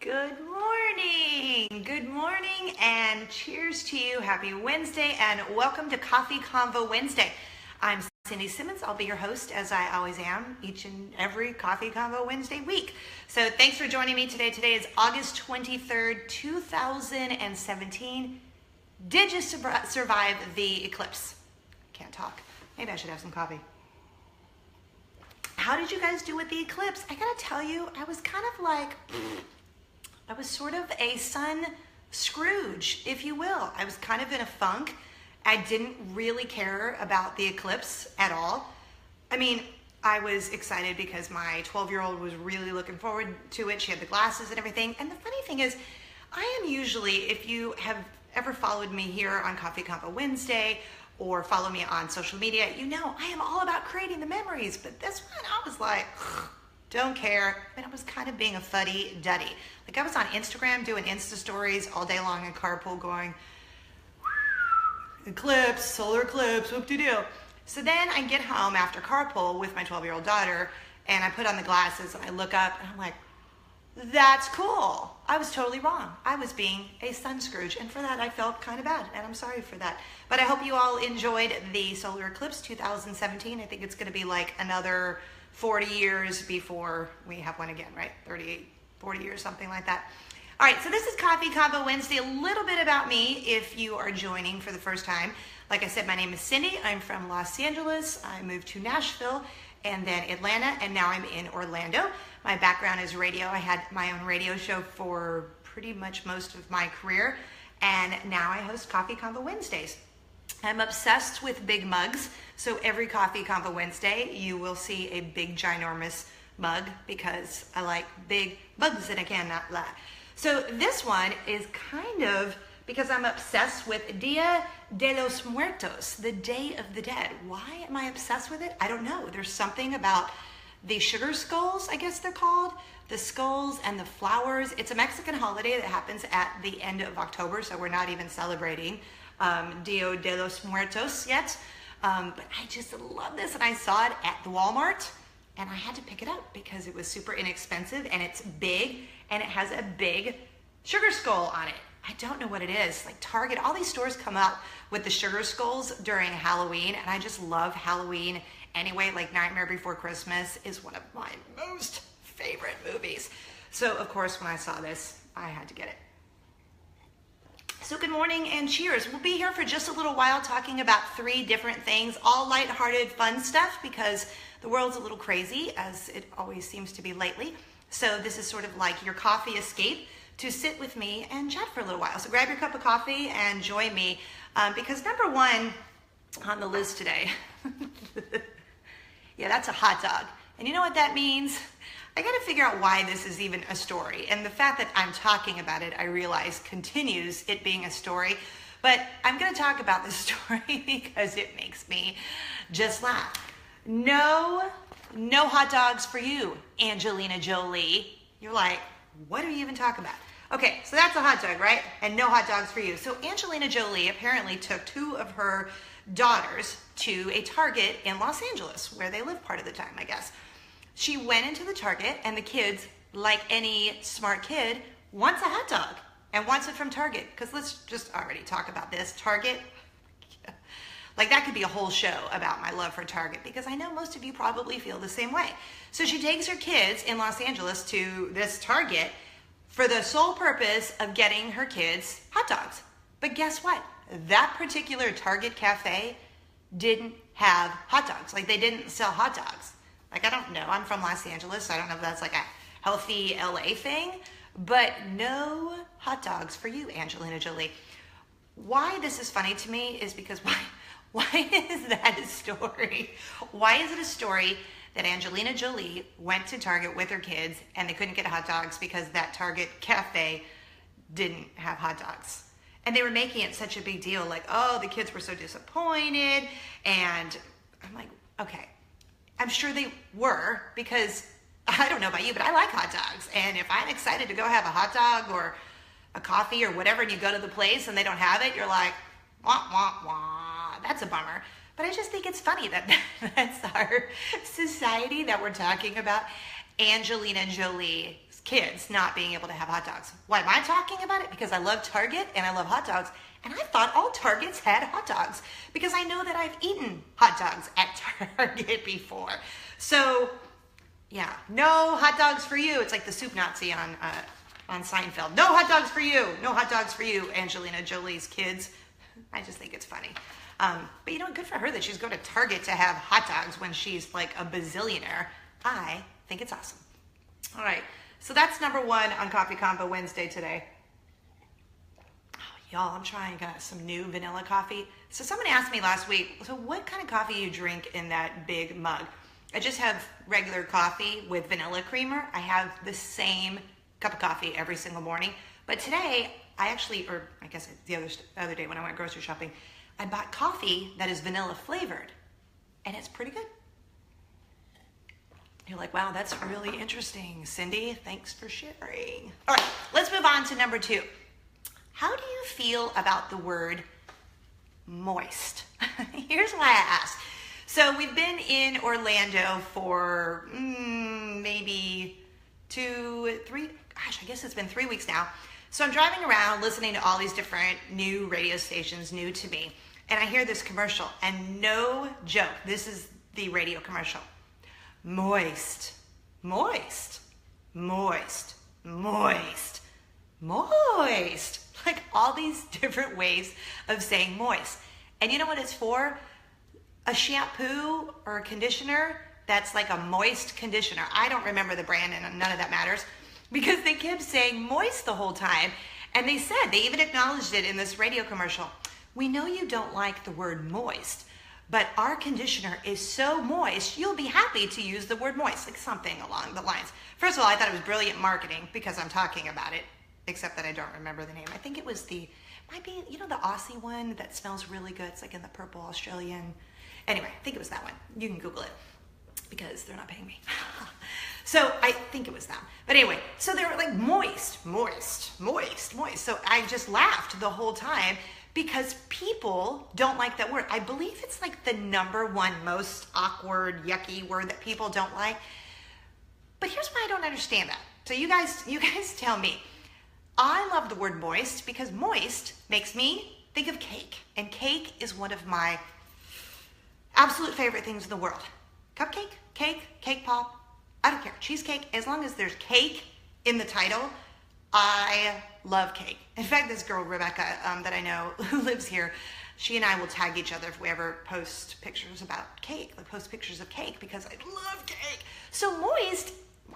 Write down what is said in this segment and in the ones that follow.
Good morning, and cheers to you. Happy Wednesday, and welcome to Coffee Convo Wednesday. I'm Cindy Simmons. I'll be your host, as I always am, each and every Coffee Convo Wednesday week. So thanks for joining me today. Today is August 23rd, 2017. Did you survive the eclipse? Can't talk. Maybe I should have some coffee. How did you guys do with the eclipse? I gotta tell you, I was kind of like... I was sort of a sun Scrooge, if you will. I was kind of in a funk. I didn't really care about the eclipse at all. I mean, I was excited because my 12-year-old was really looking forward to it. She had the glasses and everything. And the funny thing is, I am usually, if you have ever followed me here on Coffee Convo Wednesday or follow me on social media, you know I am all about creating the memories. But this one, I was like... don't care. I mean, I was kind of being a fuddy-duddy. Like I was on Instagram doing Insta stories all day long in carpool going, eclipse, solar eclipse, whoop-de-doo. So then I get home after carpool with my 12-year-old daughter and I put on the glasses and I look up and I'm like, that's cool. I was totally wrong. I was being a sun Scrooge, and for that I felt kind of bad, and I'm sorry for that. But I hope you all enjoyed the solar eclipse 2017. I think it's going to be like another 40 years before we have one again, right? 38, 40 years, something like that. All right, so this is Coffee Convo Wednesday. A little bit about me if you are joining for the first time. Like I said, my name is Cindy. I'm from Los Angeles. I moved to Nashville and then Atlanta, and now I'm in Orlando. My background is radio. I had my own radio show for pretty much most of my career, and now I host Coffee Convo Wednesdays. I'm obsessed with big mugs, so every Coffee Convo Wednesday you will see a big ginormous mug because I like big mugs and I cannot lie. So this one is kind of because I'm obsessed with Dia de los Muertos, the Day of the Dead. Why am I obsessed with it? I don't know. There's something about the sugar skulls, I guess they're called, the skulls and the flowers. It's a Mexican holiday that happens at the end of October, so we're not even celebrating Dia de los Muertos yet, but I just love this, and I saw it at the Walmart and I had to pick it up because it was super inexpensive and it's big and it has a big sugar skull on it. I don't know what it is. Like Target, all these stores come up with the sugar skulls during Halloween, and I just love Halloween anyway. Like Nightmare Before Christmas is one of my most favorite movies. So of course when I saw this, I had to get it. So good morning and cheers. We'll be here for just a little while talking about 3 different things, all lighthearted, fun stuff, because the world's a little crazy, as it always seems to be lately. So this is sort of like your coffee escape to sit with me and chat for a little while. So grab your cup of coffee and join me, because number 1 on the list today, yeah, that's a hot dog. And you know what that means? I got to figure out why this is even a story. And the fact that I'm talking about it, I realize, continues it being a story. But I'm going to talk about this story because it makes me just laugh. No hot dogs for you, Angelina Jolie. You're like, what are you even talking about? Okay, so that's a hot dog, right? And no hot dogs for you. So Angelina Jolie apparently took 2 of her daughters to a Target in Los Angeles, where they live part of the time, I guess. She went into the Target, and the kids, like any smart kid, wants a hot dog and wants it from Target. Because let's just already talk about this. Target, like that could be a whole show about my love for Target, because I know most of you probably feel the same way. So she takes her kids in Los Angeles to this Target for the sole purpose of getting her kids hot dogs. But guess what? That particular Target cafe didn't have hot dogs. Like they didn't sell hot dogs. Like, I don't know, I'm from Los Angeles, so I don't know if that's like a healthy LA thing, but no hot dogs for you, Angelina Jolie. Why this is funny to me is because why is that a story? Why is it a story that Angelina Jolie went to Target with her kids and they couldn't get hot dogs because that Target cafe didn't have hot dogs? And they were making it such a big deal, like, oh, the kids were so disappointed, and I'm like, okay. I'm sure they were, because I don't know about you, but I like hot dogs. And if I'm excited to go have a hot dog or a coffee or whatever, and you go to the place and they don't have it, you're like, wah, wah, wah. That's a bummer. But I just think it's funny that that's our society that we're talking about. Angelina Jolie is kids not being able to have hot dogs. Why am I talking about it? Because I love Target and I love hot dogs. And I thought all Targets had hot dogs because I know that I've eaten hot dogs at Target before. So yeah, no hot dogs for you. It's like the soup Nazi on Seinfeld. No hot dogs for you. No hot dogs for you, Angelina Jolie's kids. I just think it's funny. But you know, good for her that she's going to Target to have hot dogs when she's like a bazillionaire. I think it's awesome. All right, so that's number one on Coffee Convo Wednesday today. Oh, y'all, I'm trying some new vanilla coffee. So someone asked me last week, so what kind of coffee you drink in that big mug? I just have regular coffee with vanilla creamer. I have the same cup of coffee every single morning. But today, I actually, or I guess the other day when I went grocery shopping, I bought coffee that is vanilla flavored, and it's pretty good. You're like, wow, that's really interesting, Cindy. Thanks for sharing. All right, let's move on to number two. How do you feel about the word moist? Here's why I asked. So we've been in Orlando for maybe 2, 3, gosh, I guess it's been 3 weeks now. So I'm driving around listening to all these different new radio stations, new to me, and I hear this commercial, and no joke, this is the radio commercial. Moist, moist, moist, moist, moist. Like all these different ways of saying moist. And you know what it's for? A shampoo or a conditioner that's like a moist conditioner. I don't remember the brand and none of that matters because they kept saying moist the whole time. And they said, they even acknowledged it in this radio commercial. We know you don't like the word moist, but our conditioner is so moist, you'll be happy to use the word moist, like something along the lines. First of all, I thought it was brilliant marketing because I'm talking about it, except that I don't remember the name. I think it was might be, you know, the Aussie one that smells really good. It's like in the purple Australian. Anyway, I think it was that one. You can Google it because they're not paying me. So I think it was them. But anyway, so they were like moist, moist, moist, moist. So I just laughed the whole time because people don't like that word. I believe it's like the #1 most awkward, yucky word that people don't like. But here's why I don't understand that. So you guys tell me. I love the word moist because moist makes me think of cake. And cake is one of my absolute favorite things in the world. Cupcake, cake pop, I don't care. Cheesecake, as long as there's cake in the title, I love cake. In fact, this girl, Rebecca, that I know who lives here, she and I will tag each other if we ever post pictures about cake, like post pictures of cake because I love cake. So moist,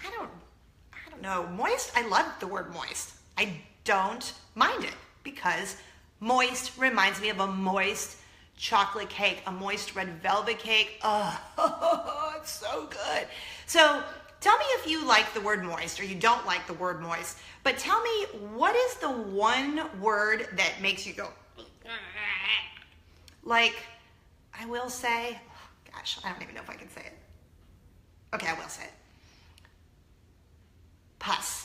I don't know. Moist, I love the word moist. I don't mind it because moist reminds me of a moist chocolate cake, a moist red velvet cake. Oh, it's so good. So tell me if you like the word moist or you don't like the word moist, but tell me what is the one word that makes you go, like, I will say, oh gosh, I don't even know if I can say it. Okay, I will say it. Pus.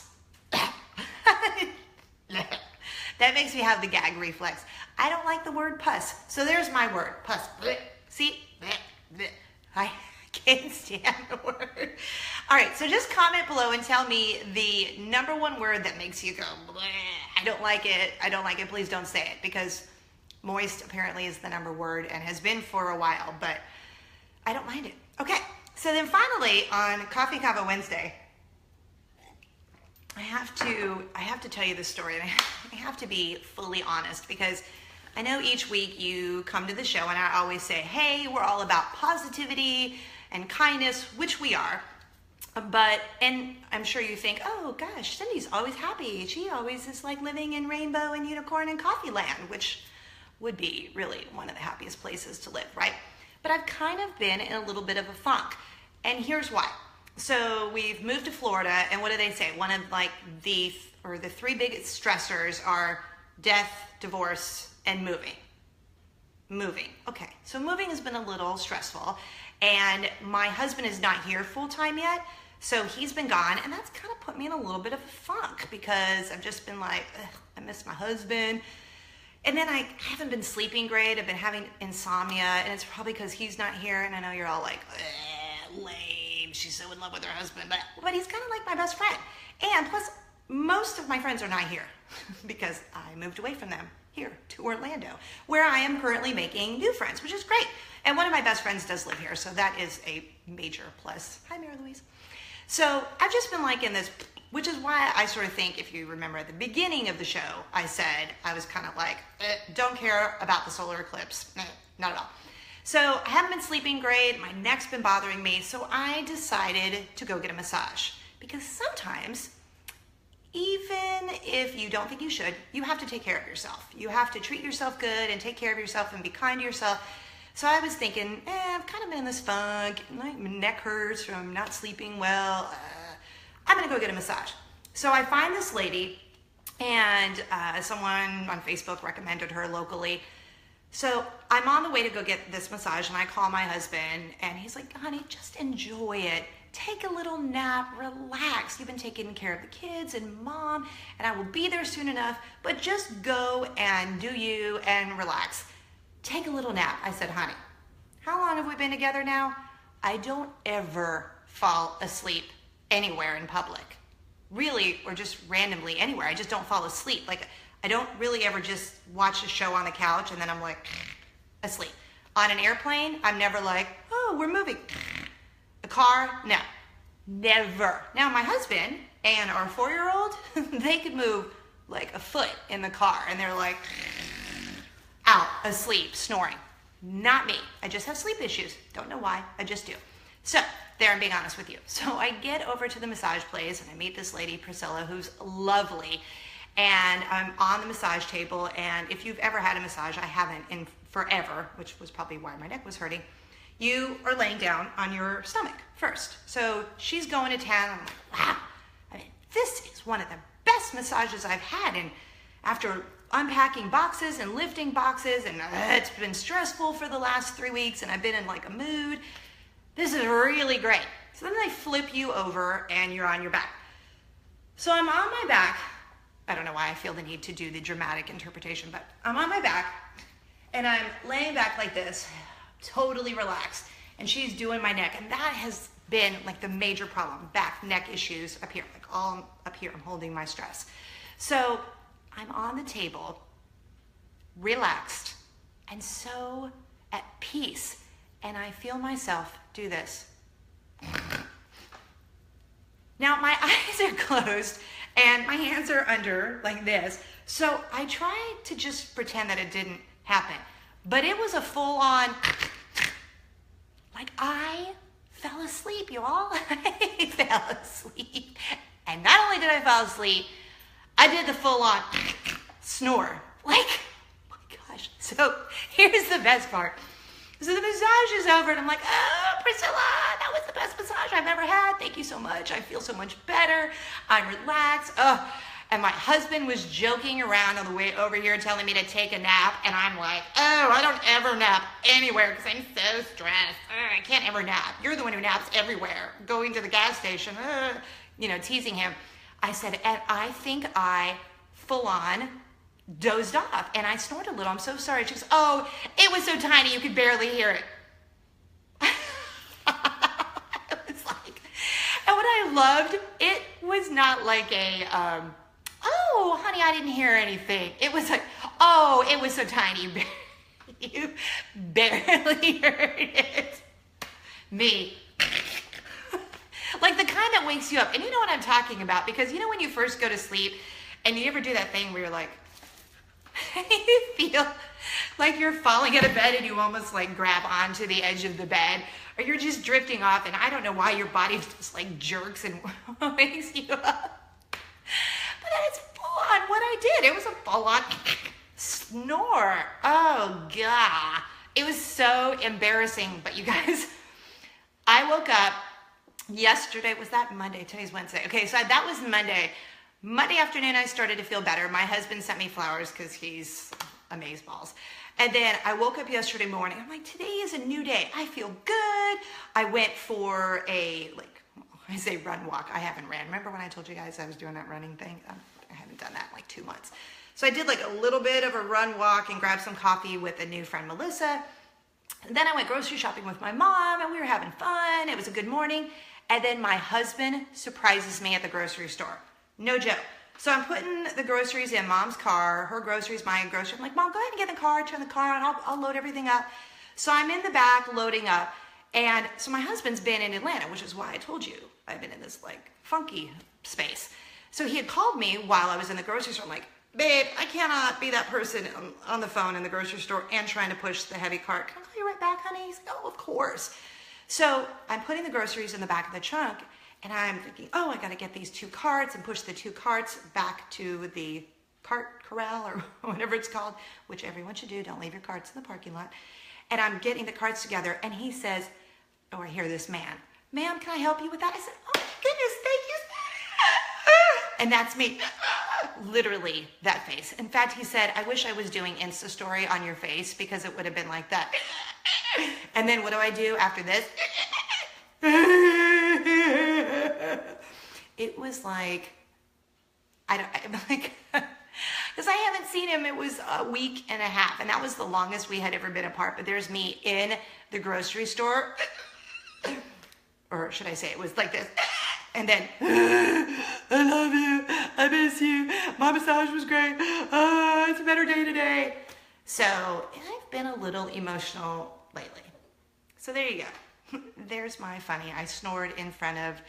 That makes me have the gag reflex. I don't like the word pus. So there's my word, pus. See? I can't stand the word. All right, so just comment below and tell me the #1 word that makes you go, I don't like it. I don't like it. Please don't say it because moist apparently is the #1 word and has been for a while, but I don't mind it. Okay, so then finally on Coffee Convo Wednesday, I have to tell you this story, and I have to be fully honest because I know each week you come to the show and I always say, hey, we're all about positivity and kindness, which we are, and I'm sure you think, oh gosh, Cindy's always happy. She always is like living in rainbow and unicorn and coffee land, which would be really one of the happiest places to live, right? But I've kind of been in a little bit of a funk, and here's why. So we've moved to Florida, and what do they say? One of like the 3 biggest stressors are death, divorce, and moving. Moving. Okay, so moving has been a little stressful, and my husband is not here full time yet, so he's been gone, and that's kind of put me in a little bit of a funk because I've just been like, I miss my husband. And then I haven't been sleeping great. I've been having insomnia, and it's probably because he's not here, and I know you're all like, lame. She's so in love with her husband, but he's kind of like my best friend. And plus, most of my friends are not here because I moved away from them here to Orlando, where I am currently making new friends, which is great. And one of my best friends does live here, so that is a major plus. Hi, Mary Louise. So I've just been like in this, which is why I sort of think, if you remember at the beginning of the show, I said I was kind of like, don't care about the solar eclipse, not at all. So I haven't been sleeping great, my neck's been bothering me, so I decided to go get a massage. Because sometimes, even if you don't think you should, you have to take care of yourself. You have to treat yourself good and take care of yourself and be kind to yourself. So I was thinking, I've kind of been in this funk, my neck hurts from not sleeping well, I'm gonna go get a massage. So I find this lady, and someone on Facebook recommended her locally. So I'm on the way to go get this massage, and I call my husband, and he's like, honey, just enjoy it. Take a little nap, relax. You've been taking care of the kids and mom, and I will be there soon enough, but just go and do you and relax. Take a little nap. I said, honey, how long have we been together now? I don't ever fall asleep anywhere in public. Really, or just randomly anywhere. I just don't fall asleep. Like, I don't really ever just watch a show on the couch and then I'm like, asleep. On an airplane, I'm never like, oh, we're moving. A car, no, never. Now, my husband and our 4-year-old, they could move like a foot in the car and they're like, out, asleep, snoring. Not me. I just have sleep issues. Don't know why, I just do. So, there I'm being honest with you. So I get over to the massage place and I meet this lady, Priscilla, who's lovely. And I'm on the massage table, and if you've ever had a massage, I haven't in forever, which was probably why my neck was hurting, you are laying down on your stomach first. So she's going to town. I'm like, wow, I mean, this is one of the best massages I've had. And after unpacking boxes and lifting boxes, and it's been stressful for the last 3 weeks, and I've been in like a mood, this is really great. So then they flip you over and you're on your back. So I'm on my back. I don't know why I feel the need to do the dramatic interpretation, but I'm on my back and I'm laying back like this, totally relaxed. And she's doing my neck. And that has been like the major problem, back, neck issues up here, like all up here. I'm holding my stress. So I'm on the table, relaxed, and so at peace. And I feel myself do this. Now my eyes are closed and my hands are under like this. So I tried to just pretend that it didn't happen. But it was a full-on, like I fell asleep, you all. I fell asleep. And not only did I fall asleep, I did the full-on snore. Like, oh my gosh. So here's the best part. So the massage is over and I'm like, oh, Priscilla, that was the best massage I've ever had. Thank you so much. I feel so much better. I'm relaxed. Oh, and my husband was joking around on the way over here telling me to take a nap. And I'm like, oh, I don't ever nap anywhere because I'm so stressed. Oh, I can't ever nap. You're the one who naps everywhere. Going to the gas station, teasing him. I said, and I think I full on dozed off and I snored a little. I'm so sorry. She goes, oh, it was so tiny you could barely hear it. It was like, and what I loved, it was not like a, oh, honey, I didn't hear anything. It was like, oh, it was so tiny. You barely heard it. Me. Like the kind that wakes you up. And you know what I'm talking about, because you know when you first go to sleep and you ever do that thing where you're like, you feel like you're falling out of bed and you almost like grab onto the edge of the bed, or you're just drifting off and I don't know why your body just like jerks and wakes you up. But that is full on what I did. It was a full on snore. Oh God. It was so embarrassing. But you guys, I woke up yesterday. Was that Monday? Today's Wednesday. Okay, so that was Monday. Monday afternoon, I started to feel better. My husband sent me flowers because he's amazeballs. And then I woke up yesterday morning. I'm like, today is a new day. I feel good. I went for a, I say run walk. I haven't ran. Remember when I told you guys I was doing that running thing? I haven't done that in like 2 months. So I did like a little bit of a run walk and grabbed some coffee with a new friend, Melissa. And then I went grocery shopping with my mom and we were having fun. It was a good morning. And then my husband surprises me at the grocery store. No joke. So I'm putting the groceries in Mom's car, her groceries, my groceries. I'm like, Mom, go ahead and get in the car, turn the car on, I'll load everything up. So I'm in the back loading up. And so my husband's been in Atlanta, which is why I told you I've been in this like funky space. So he had called me while I was in the grocery store. I'm like, babe, I cannot be that person on the phone in the grocery store and trying to push the heavy cart. Can I call you right back, honey? He's like, oh, of course. So I'm putting the groceries in the back of the trunk, and I'm thinking, oh, I got to get these 2 carts and push the 2 carts back to the cart corral or whatever it's called, which everyone should do. Don't leave your carts in the parking lot. And I'm getting the carts together, and he says, oh, I hear this man. Ma'am, can I help you with that? I said, oh, my goodness, thank you. And that's me. Literally that face. In fact, he said, I wish I was doing Insta story on your face because it would have been like that. And then what do I do after this? It was like, because I haven't seen him, it was a week and a half, and that was the longest we had ever been apart. But there's me in the grocery store, or should I say it was like this, and then, I love you, I miss you, my massage was great, it's a better day today. So I've been a little emotional lately. So there you go. There's my funny. I snored in front of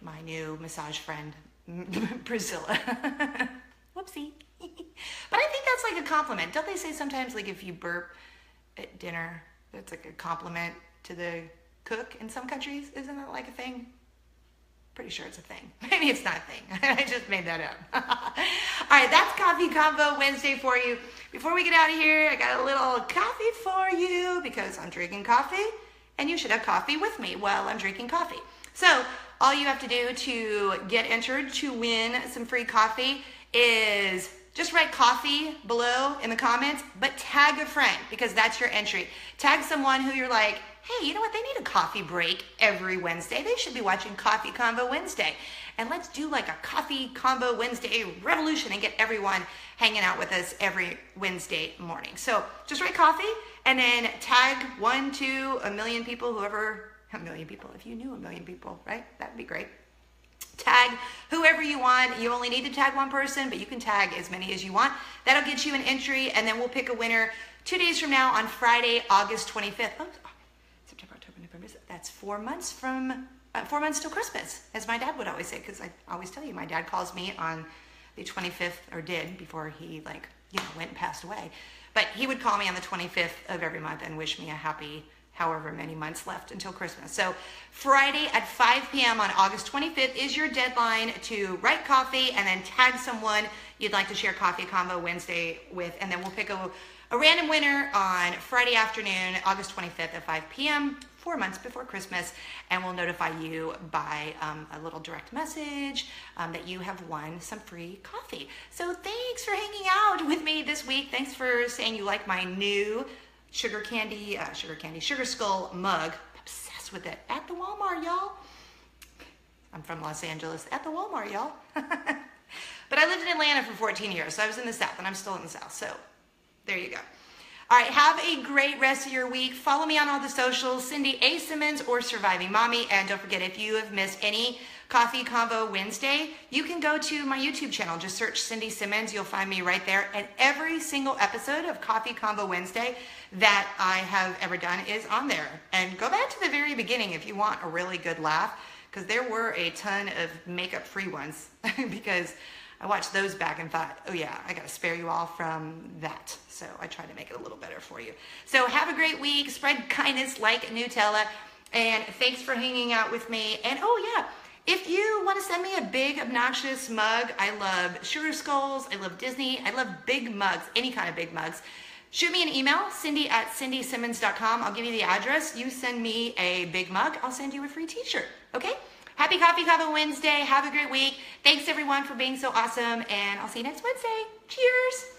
my new massage friend, Priscilla. Whoopsie. But I think that's like a compliment. Don't they say sometimes like if you burp at dinner, that's like a compliment to the cook in some countries? Isn't that like a thing? Pretty sure it's a thing. Maybe it's not a thing. I just made that up. All right, that's Coffee Convo Wednesday for you. Before we get out of here, I got a little coffee for you because I'm drinking coffee and you should have coffee with me while I'm drinking coffee. So all you have to do to get entered to win some free coffee is just write coffee below in the comments, but tag a friend because that's your entry. Tag someone who you're like, hey, you know what? They need a coffee break every Wednesday. They should be watching Coffee Convo Wednesday. And let's do like a Coffee Convo Wednesday revolution and get everyone hanging out with us every Wednesday morning. So just write coffee and then tag 1, 2, a million people, whoever, a million people, if you knew a million people, right? That'd be great. Tag whoever you want. You only need to tag one person, but you can tag as many as you want. That'll get you an entry, and then we'll pick a winner 2 days from now on Friday, August 25th. Oh, September, October, November. That's 4 months from 4 months till Christmas, as my dad would always say, because I always tell you, my dad calls me on the 25th, or did before he went and passed away. But he would call me on the 25th of every month and wish me a happy however many months left until Christmas. So Friday at 5 p.m. on August 25th is your deadline to write coffee and then tag someone you'd like to share Coffee Convo Wednesday with, and then we'll pick a random winner on Friday afternoon, August 25th at 5 p.m., 4 months before Christmas, and we'll notify you by a little direct message that you have won some free coffee. So thanks for hanging out with me this week. Thanks for saying you like my new sugar skull mug. I'm obsessed with it. At the Walmart, y'all. I'm from Los Angeles. At the Walmart, y'all. But I lived in Atlanta for 14 years, so I was in the South, and I'm still in the South. So there you go. All right, have a great rest of your week. Follow me on all the socials, Cindy A. Simmons or Surviving Mommy. And don't forget, if you have missed any Coffee Convo Wednesday, you can go to my YouTube channel. Just search Cindy Simmons. You'll find me right there. And every single episode of Coffee Convo Wednesday that I have ever done is on there. And go back to the very beginning if you want a really good laugh, because there were a ton of makeup-free ones because I watched those back and thought, oh yeah, I got to spare you all from that. So I tried to make it a little better for you. So have a great week. Spread kindness like Nutella. And thanks for hanging out with me. And oh yeah, if you want to send me a big obnoxious mug, I love sugar skulls, I love Disney, I love big mugs, any kind of big mugs. Shoot me an email, cindy@cindysimmons.com. I'll give you the address. You send me a big mug, I'll send you a free t-shirt, okay? Happy Coffee Convo Wednesday. Have a great week. Thanks everyone for being so awesome, and I'll see you next Wednesday. Cheers.